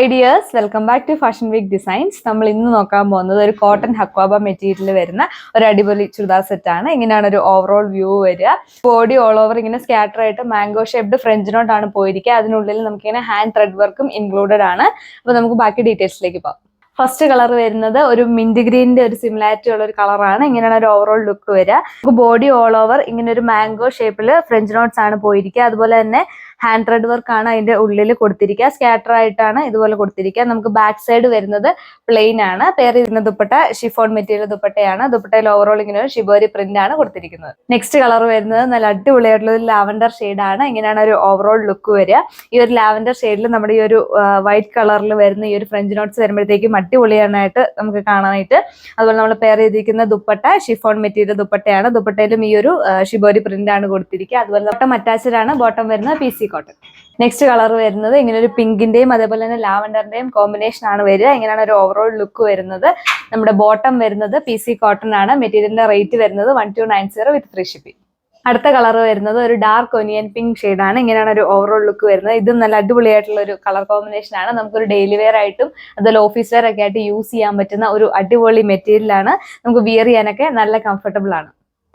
Dears welcome back to fashion week designs. നമ്മൾ ഇന്ന് നോക്കാൻ പോകുന്നത് ഒരു കോട്ടൺ ഹക്വാബ മെറ്റീരിയൽ വരുന്ന ഒരു അടിപൊളി ചുരിദാർ സെറ്റ് ആണ്. ഇങ്ങനെയാണ് ഒരു ഓവറോൾ വ്യൂ വരിക. ബോഡി ഓൾ ഓവർ ഇങ്ങനെ സ്കാറ്റർ ആയിട്ട് മാംഗോ ഷേപ്ഡ് ഫ്രഞ്ച് നോട്ട് ആണ് പോയിരിക്കുക. അതിനുള്ളിൽ നമുക്കിങ്ങനെ ഹാൻഡ് ത്രെഡ് വർക്കും ഇൻക്ലൂഡഡ് ആണ്. അപ്പൊ നമുക്ക് ബാക്കി ഡീറ്റെയിൽസിലേക്ക് പോകാം. ഫസ്റ്റ് കളർ വരുന്നത് ഒരു മിന്റ് ഗ്രീനിന്റെ ഒരു സിമിലാരിറ്റി ഉള്ള ഒരു കളറാണ്. ഇങ്ങനെയാണ് ഒരു ഓവറോൾ ലുക്ക് വരിക. നമുക്ക് ബോഡി ഓൾ ഓവർ ഇങ്ങനെ ഒരു മാംഗോ ഷേപ്പിൽ ഫ്രഞ്ച് നോട്ട്സ് ആണ് പോയിരിക്കുക. അതുപോലെ തന്നെ ഹാൻഡ് ത്രെഡ് വർക്ക് ആണ് അതിന്റെ ഉള്ളിൽ കൊടുത്തിരിക്കുക. സ്കാറ്റർ ആയിട്ടാണ് ഇതുപോലെ കൊടുത്തിരിക്കുക. നമുക്ക് ബാക്ക് സൈഡ് വരുന്നത് പ്ലെയിൻ ആണ്. പേർ ചെയ്യുന്ന ദുപ്പട്ട ഷിഫോൺ മെറ്റീരിയൽ ദുപ്പട്ടയാണ്. ദുപ്പട്ടയിൽ ഓവറോൾ ഇങ്ങനെ ഒരു ഷിബോരി പ്രിന്റ് ആണ് കൊടുത്തിരിക്കുന്നത്. നെക്സ്റ്റ് കളർ വരുന്നത് നല്ല അടിപൊളിയായിട്ടുള്ള ഒരു ലാവൻഡർ ഷെയ്ഡ് ആണ്. ഇങ്ങനെയാണ് ഒരു ഓവറോൾ ലുക്ക് വരിക. ഈ ഒരു ലാവൻഡർ ഷെയ്ഡിൽ നമ്മുടെ ഈ ഒരു വൈറ്റ് കളറിൽ വരുന്ന ഈ ഒരു ഫ്രഞ്ച് നോട്ട്സ് വരുമ്പോഴത്തേക്കും അടിപൊളിയായിട്ട് നമുക്ക് കാണാനായിട്ട്. അതുപോലെ നമ്മൾ പെയർ ചെയ്തിരിക്കുന്ന ദുപ്പട്ട ഷിഫോൺ മെറ്റീരിയൽ ദുപ്പട്ടയാണ്. ദുപ്പട്ടയിലും ഈ ഒരു ഷിബോരി പ്രിന്റ് ആണ് കൊടുത്തിരിക്കുക. അതുപോലെ ബോട്ടം അറ്റാച്ച്ഡ് ആണ്. ബോട്ടം വരുന്നത് PC കോട്ടൺ. നെക്സ്റ്റ് കളർ വരുന്നത് ഇങ്ങനെ ഒരു പിങ്കിന്റെയും അതേപോലെ തന്നെ ലാവൻഡറിന്റെയും കോമ്പിനേഷൻ ആണ് വരിക. ഇങ്ങനെയാണ് ഒരു ഓവറോൾ ലുക്ക് വരുന്നത്. നമ്മുടെ ബോട്ടം വരുന്നത് PC കോട്ടൺ ആണ്. മെറ്റീരിയലിന്റെ റേറ്റ് വരുന്നത് 1290 വിത്ത് ഫ്രീ ഷിപ്പിംഗ്. അടുത്ത കളർ വരുന്നത് ഒരു ഡാർക്ക് ഒനിയൻ പിങ്ക് ഷെയ്ഡാണ്. ഇങ്ങനെയാണ് ഒരു ഓവറോൾ ലുക്ക് വരുന്നത്. ഇതും നല്ല അടിപൊളിയായിട്ടുള്ള ഒരു കളർ കോമ്പിനേഷൻ ആണ്. നമുക്കൊരു ഡെയിലി വെയർ ആയിട്ടും അതുപോലെ ഓഫീസ് വെയർ ഒക്കെ ആയിട്ട് യൂസ് ചെയ്യാൻ പറ്റുന്ന ഒരു അടിപൊളി മെറ്റീരിയൽ ആണ്. നമുക്ക് വിയർ ചെയ്യാനൊക്കെ നല്ല കംഫർട്ടബിൾ ആണ്.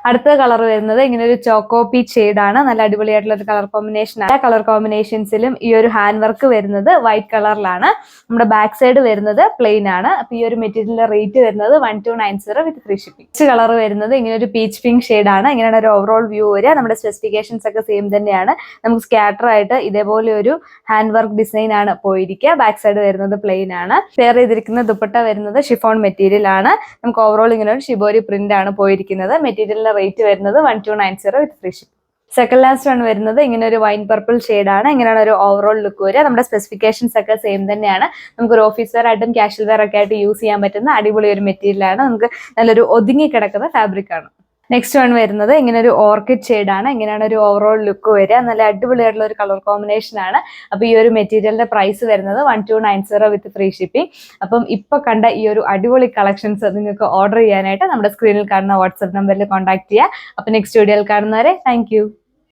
അടുത്ത കളർ വരുന്നത് ഇങ്ങനെ ഒരു ചോക്കോ പീച്ച് ഷെയ്ഡാണ്. നല്ല അടിപൊളിയായിട്ടുള്ള ഒരു കളർ കോമ്പിനേഷൻ ആണ്. കളർ കോമ്പിനേഷൻസിലും ഈ ഒരു ഹാൻഡ് വർക്ക് വരുന്നത് വൈറ്റ് കളറിലാണ്. നമ്മുടെ ബാക്ക് സൈഡ് വരുന്നത് പ്ലെയിൻ ആണ്. അപ്പൊ ഈ ഒരു മെറ്റീരിയലിന്റെ റേറ്റ് വരുന്നത് 1290 വിത്ത് ഫ്രീ ഷിപ്പിംഗ്. നെക്സ്റ്റ് കളർ വരുന്നത് ഇങ്ങനെ ഒരു പീച്ച് പിങ്ക് ഷെയ്ഡാണ്. ഇങ്ങനെയാണ് ഒരു ഓവറോൾ വ്യൂ വരിക. നമ്മുടെ സ്പെസിഫിക്കേഷൻസ് ഒക്കെ സെയിം തന്നെയാണ്. നമുക്ക് സ്കാറ്റർ ആയിട്ട് ഇതേപോലെ ഒരു ഹാൻഡ് വർക്ക് ഡിസൈൻ ആണ് പോയിരിക്കുക. ബാക്ക് സൈഡ് വരുന്നത് പ്ലെയിൻ ആണ്. പെയർ ചെയ്തിരിക്കുന്ന ദുപ്പട്ട വരുന്നത് ഷിഫോൺ മെറ്റീരിയൽ ആണ്. നമുക്ക് ഓവറോൾ ഇങ്ങനെ ഒരു ഷിബോരി പ്രിന്റ് ആണ് പോയിരിക്കുന്നത്. മെറ്റീരിയലിന്റെ റേറ്റ് വരുന്നത് 1290 വിത്ത് ഫ്രീ ഷിപ്പിംഗ്. സെക്കൻഡ് ലാസ്റ്റ് ആണ് വരുന്നത് ഇങ്ങനെ ഒരു വൈൻ പർപ്പിൾ ഷെയ്ഡാണ്. ഇങ്ങനെയാണ് ഒരു ഓവറോൾ ലുക്ക് വരിക. നമ്മുടെ സ്പെസിഫിക്കേഷൻസ് ഒക്കെ സെയിം തന്നെയാണ്. നമുക്ക് ഒരു ഓഫീസ് വെയർ ആയിട്ടും കാഷ്വൽ വെയർ ഒക്കെ ആയിട്ട് യൂസ് ചെയ്യാൻ പറ്റുന്ന അടിപൊളി ഒരു മെറ്റീരിയൽ ആണ്. നമുക്ക് നല്ലൊരു ഒതുങ്ങി കിടക്കുന്ന ഫാബ്രിക് ആണ്. നെക്സ്റ്റ് വൺ വരുന്നത് ഇങ്ങനെ ഒരു ഓർക്കിഡ് ഷെയ്ഡാണ്. ഇങ്ങനെയാണ് ഒരു ഓവറോൾ ലുക്ക് വരിക. നല്ല അടിപൊളിയായിട്ടുള്ള ഒരു കളർ കോമ്പിനേഷൻ ആണ്. അപ്പൊ ഈ ഒരു മെറ്റീരിയലിന്റെ പ്രൈസ് വരുന്നത് 1290 വിത്ത് ഫ്രീ ഷിപ്പിംഗ്. അപ്പം ഇപ്പൊ കണ്ട ഈ ഒരു അടിപൊളി കളക്ഷൻസ് നിങ്ങൾക്ക് ഓർഡർ ചെയ്യാനായിട്ട് നമ്മുടെ സ്ക്രീനിൽ കാണുന്ന വാട്സ്ആപ്പ് നമ്പറിൽ കോൺടാക്ട് ചെയ്യുക. അപ്പൊ നെക്സ്റ്റ് വീഡിയോയിൽ കാണുന്നവരെ താങ്ക് യു.